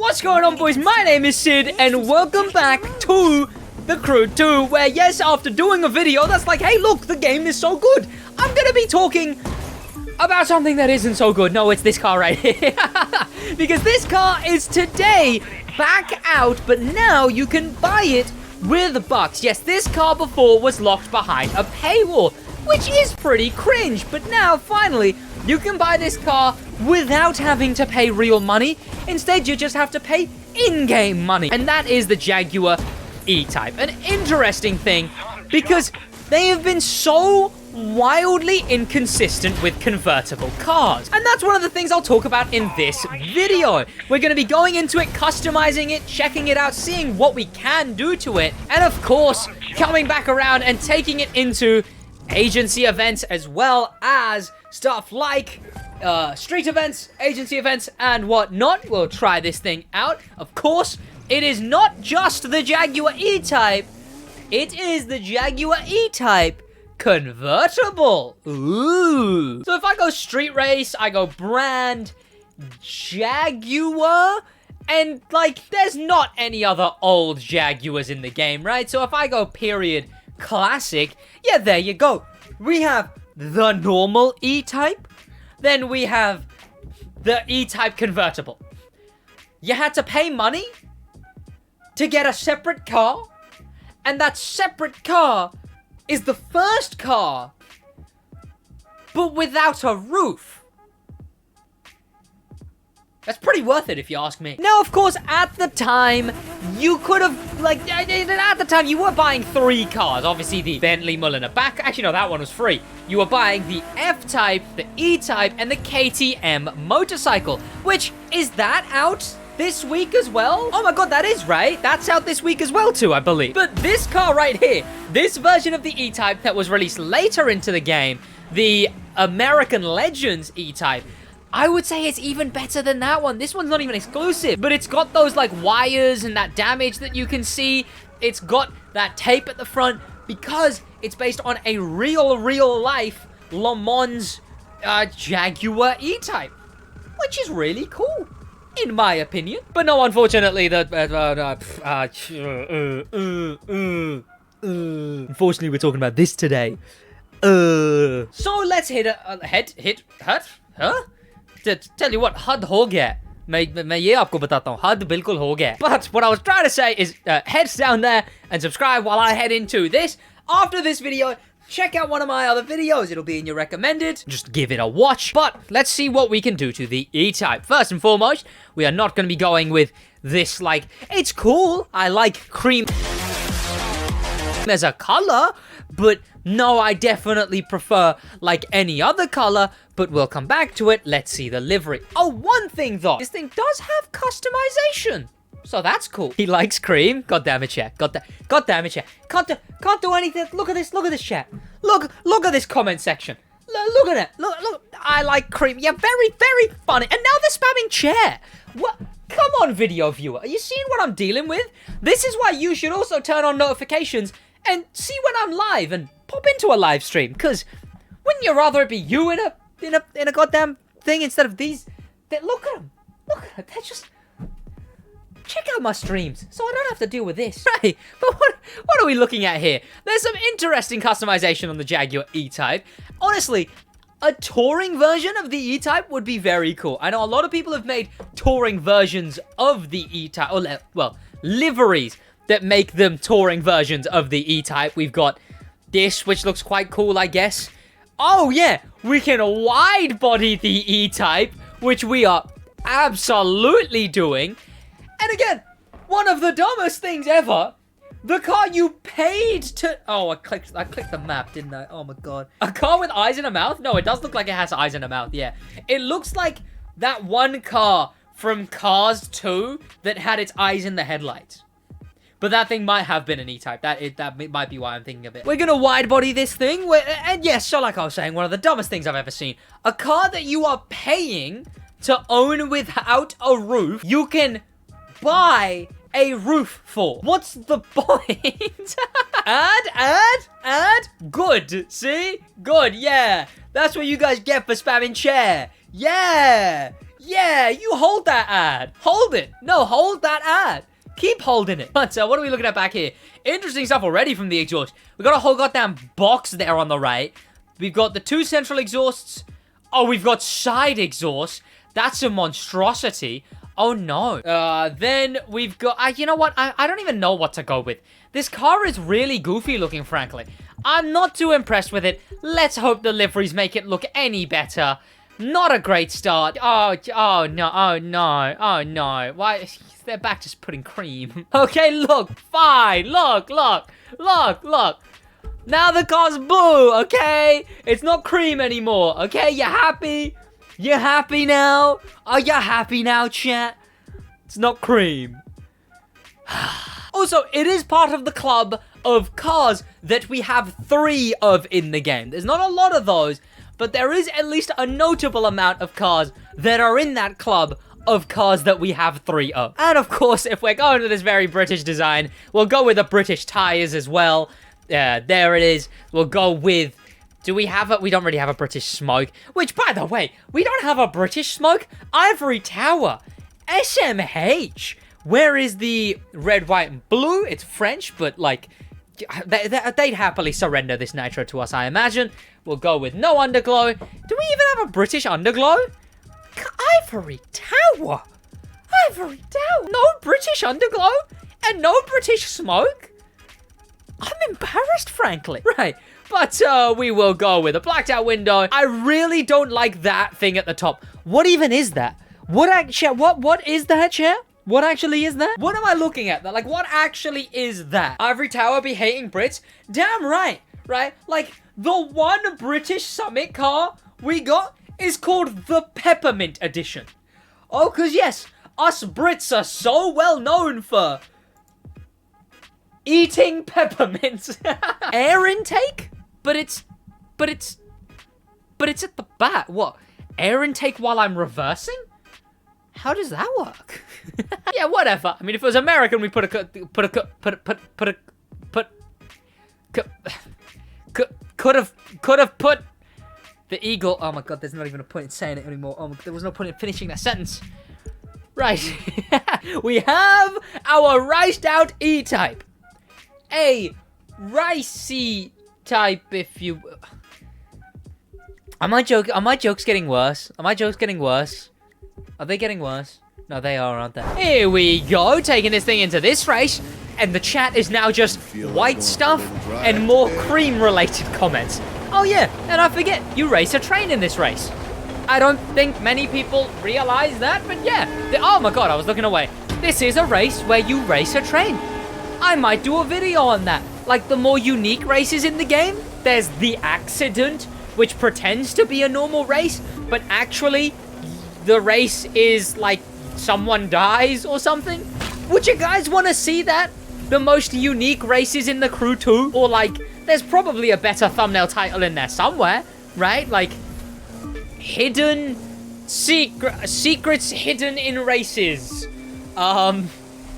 What's going on, boys? My name is Sid, and welcome back to The Crew 2, where, yes, after doing a video that's like, hey, look, the game is so good, I'm gonna be talking about something that isn't so good. No, it's this car right here. Because this car is today back out, but now you can buy it with bucks. Yes, this car before was locked behind a paywall, which is pretty cringe, but now, finally, you can buy this car without having to pay real money. Instead, you just have to pay in-game money. And that is the Jaguar E-Type. An interesting thing, because they have been so wildly inconsistent with convertible cars. And that's one of the things I'll talk about in this video. We're going to be going into it, customizing it, checking it out, seeing what we can do to it, and of course, coming back around and taking it into agency events, as well as stuff like street events, agency events, and whatnot. We'll try this thing out. Of course, it is not just the Jaguar E-Type. It is the Jaguar E-Type convertible. Ooh. So if I go street race, I go brand, Jaguar, and, like, there's not any other old Jaguars in the game, right? So if I go period classic, yeah, there you go. We have the normal E-Type, then we have the E-Type convertible. You had to pay money to get a separate car, and that separate car is the first car, but without a roof. That's pretty worth it, if you ask me. Now, of course, at the time, you could have, like, at the time, you were buying 3 cars. Obviously, the Bentley Mulliner back. Actually, no, that one was free. You were buying the F-Type, the E-Type, and the KTM motorcycle. Which, is that out this week as well? Oh my god, that is right. That's out this week as well, too, I believe. But this car right here, this version of the E-Type that was released later into the game, the American Legends E-Type, I would say it's even better than that one. This one's not even exclusive, but it's got those, like, wires and that damage that you can see. It's got that tape at the front because it's based on a real life Le Mans Jaguar E-Type, which is really cool, in my opinion. But no, unfortunately, unfortunately, we're talking about this today. So let's hit tell you what, हद हो गया. मैं ये आपको बताता हूँ, हद बिल्कुल हो गया. But what I was trying to say is, heads down there and subscribe while I head into this. After this video, check out one of my other videos. It'll be in your recommended. Just give it a watch. But let's see what we can do to the E-Type. First and foremost, we are not going to be going with this, like, it's cool. I like cream as a color, but no, I definitely prefer, like, any other color, but we'll come back to it. Let's see the livery. Oh, one thing, though. This thing does have customization, so that's cool. He likes cream. God damn it, chat. God damn it, chat. Can't do anything. Look at this, chat. Look at this comment section. Look at it. Look. I like cream. Yeah, very funny. And now they're spamming chair. What? Come on, video viewer. Are you seeing what I'm dealing with? This is why you should also turn on notifications and see when I'm live and pop into a live stream, because wouldn't you rather it be you in a goddamn thing instead of these? Look at them. They're just, check out my streams so I don't have to deal with this. Right, but what are we looking at here? There's some interesting customization on the Jaguar E-Type. Honestly, a touring version of the E-Type would be very cool. I know a lot of people have made touring versions of the E-Type, or, well, liveries that make them touring versions of the E-Type. We've got this, which looks quite cool, I guess. Oh, yeah, we can wide body the E-Type, which we are absolutely doing. And again, one of the dumbest things ever, the car you paid to... Oh, I clicked the map, didn't I? Oh, my God. A car with eyes in a mouth? No, it does look like it has eyes in a mouth, yeah. It looks like that one car from Cars 2 that had its eyes in the headlights. But that thing might have been an E-Type. That might be why I'm thinking of it. We're going to wide body this thing. And yes, so like I was saying, one of the dumbest things I've ever seen. A car that you are paying to own without a roof, you can buy a roof for. What's the point? Add. Good. See? Good, yeah. That's what you guys get for spamming chair. Yeah. Yeah, you hold that ad. Hold it. No, hold that ad. Keep holding it. But what are we looking at back here? Interesting stuff already from the exhaust. We got a whole goddamn box there on the right. We've got the 2 central exhausts. Oh, we've got side exhausts. That's a monstrosity. Oh, no. Then we've got... you know what? I don't even know what to go with. This car is really goofy looking, frankly. I'm not too impressed with it. Let's hope the liveries make it look any better. Not a great start. Oh, no, oh, no, oh, no. Why? They're back just putting cream. Okay, look, fine. Look. Now the car's blue, okay? It's not cream anymore, okay? You happy? You happy now? Are you happy now, chat? It's not cream. Also, it is part of the club of cars that we have 3 of in the game. There's not a lot of those, but there is at least a notable amount of cars that are in that club of cars that we have 3 of. And of course, if we're going to this very British design, we'll go with the British tires as well. There it is. We'll go with... Do we have a... We don't really have a British smoke. Which, by the way, we don't have a British smoke. Ivory Tower. SMH. Where is the red, white, and blue? It's French, but, like... They'd happily surrender this nitro to us, I imagine. We'll go with no underglow. Do we even have a British underglow? Ivory Tower. Ivory Tower. No British underglow and no British smoke. I'm embarrassed, frankly. Right, but we will go with a blacked out window. I really don't like that thing at the top. What even is that? What is that, chat? What actually is that? What am I looking at? Like, what actually is that? Ivory Tower be hating Brits? Damn right, right? Like, the one British Summit car we got is called the Peppermint Edition. Oh, because yes, us Brits are so well known for eating peppermints. Air intake? But it's at the back. What? Air intake while I'm reversing? How does that work? Yeah, whatever. I mean, if it was American, we could have put the eagle. Oh my god, there's not even a point in saying it anymore. Oh, there was no point in finishing that sentence. Right. We have our riced out E-type. A ricey type, if you... Are my jokes getting worse? Are my jokes getting worse? Are they getting worse? No, they are, aren't they? Here we go, taking this thing into this race. And the chat is now just white stuff and more cream-related comments. Oh yeah, and I forget, you race a train in this race. I don't think many people realize that, but yeah. Oh my god, I was looking away. This is a race where you race a train. I might do a video on that. Like the more unique races in the game, there's the accident, which pretends to be a normal race, but actually the race is like someone dies or something. Would you guys want to see that? The most unique races in the crew 2? Or like, there's probably a better thumbnail title in there somewhere, right? Like, hidden secrets hidden in races.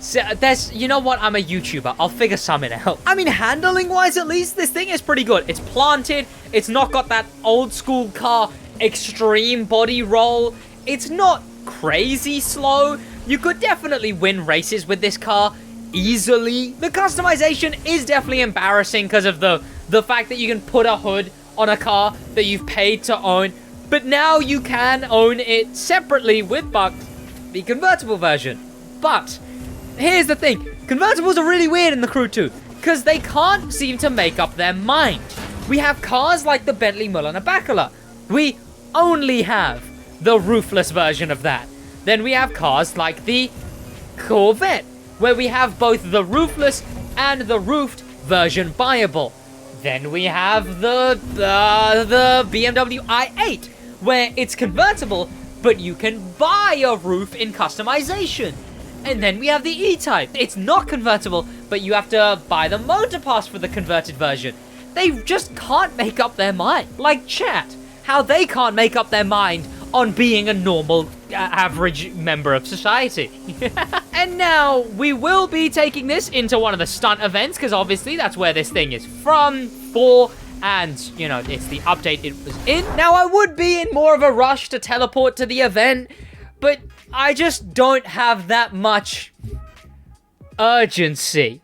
So there's, you know what? I'm a YouTuber. I'll figure something out. I mean, handling-wise, at least, this thing is pretty good. It's planted. It's not got that old-school car extreme body roll. It's not crazy slow. You could definitely win races with this car easily. The customization is definitely embarrassing because of the fact that you can put a hood on a car that you've paid to own, but now you can own it separately with the convertible version. But here's the thing, convertibles are really weird in the Crew 2 because they can't seem to make up their mind. We have cars like the Bentley Mulliner Bacala. We only have the roofless version of that. Then we have cars like the Corvette, where we have both the roofless and the roofed version buyable. Then we have the BMW i8, where it's convertible, but you can buy a roof in customization. And then we have the E-Type. It's not convertible, but you have to buy the motor pass for the converted version. They just can't make up their mind. Like chat, how they can't make up their mind on being a normal, average member of society. And now, we will be taking this into one of the stunt events, because obviously that's where this thing is from, for, and, you know, it's the update it was in. Now, I would be in more of a rush to teleport to the event, but I just don't have that much urgency.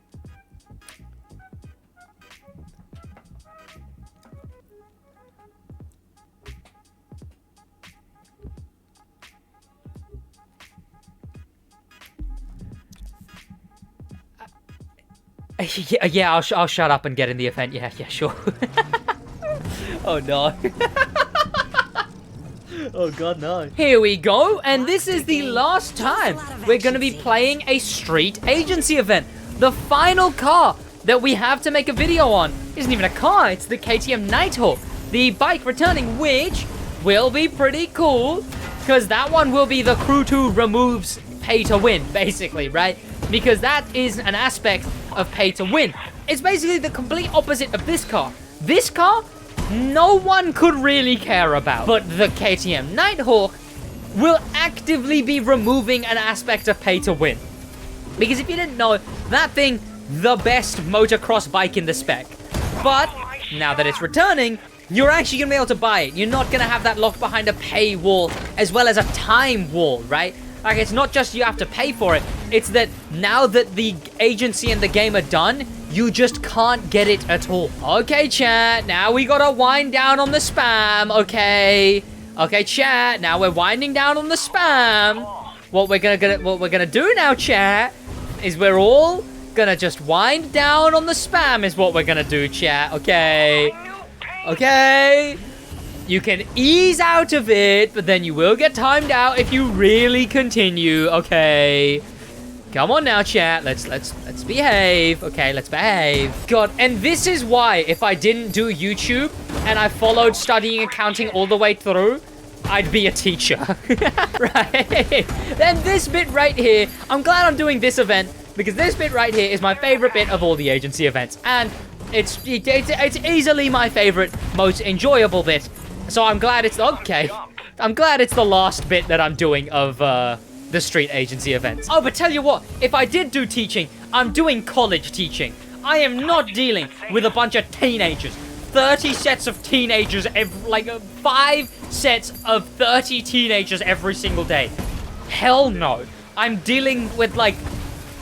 Yeah, I'll shut up and get in the event. Yeah, sure. Oh no. Oh god, no. Here we go, and this is the last time we're gonna be playing a street agency event. The final car that we have to make a video on isn't even a car, it's the KTM Nighthawk. The bike returning, which will be pretty cool, because that one will be the Crew 2 removes pay to win, basically, right? Because that is an aspect of pay to win. It's basically the complete opposite of this car. This car, no one could really care about. But the KTM Nighthawk will actively be removing an aspect of pay to win. Because if you didn't know, that thing, the best motocross bike in the spec. But now that it's returning, you're actually going to be able to buy it. You're not going to have that locked behind a pay wall as well as a time wall, right? Like, it's not just you have to pay for it. It's that now that the agency and the game are done, you just can't get it at all. Okay, chat. Now we gotta wind down on the spam. Okay. Okay, chat. Now we're winding down on the spam. What we're gonna do now, chat, is we're all gonna just wind down on the spam. Is what we're gonna do, chat. Okay. Okay. You can ease out of it, but then you will get timed out if you really continue. Okay. Come on now, chat. Let's behave. Okay, let's behave. God, and this is why if I didn't do YouTube and I followed studying accounting all the way through, I'd be a teacher. Right? Then this bit right here, I'm glad I'm doing this event because this bit right here is my favorite bit of all the agency events. And it's easily my favorite, most enjoyable bit. So I'm glad it's okay. I'm glad it's the last bit that I'm doing of the street agency events. Oh, but tell you what, if I did do teaching, I'm doing college teaching. I am not dealing with a bunch of teenagers. 30 sets of teenagers, like 5 sets of 30 teenagers every single day. Hell no. I'm dealing with like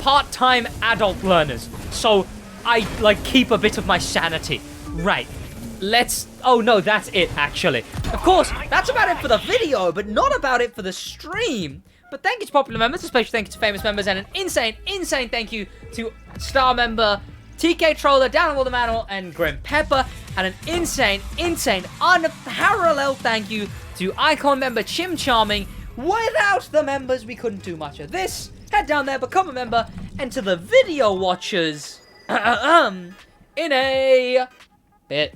part-time adult learners. So I like keep a bit of my sanity. Right. Oh no, that's it actually. Of course, that's about it for the video, but not about it for the stream. But thank you to popular members, a special thank you to famous members, and an insane thank you to star member TK Troller, Down All the Manor, and Grim Pepper, and an insane, unparalleled thank you to Icon member Chim Charming. Without the members, we couldn't do much of this. Head down there, become a member, and to the video watchers, in a bit.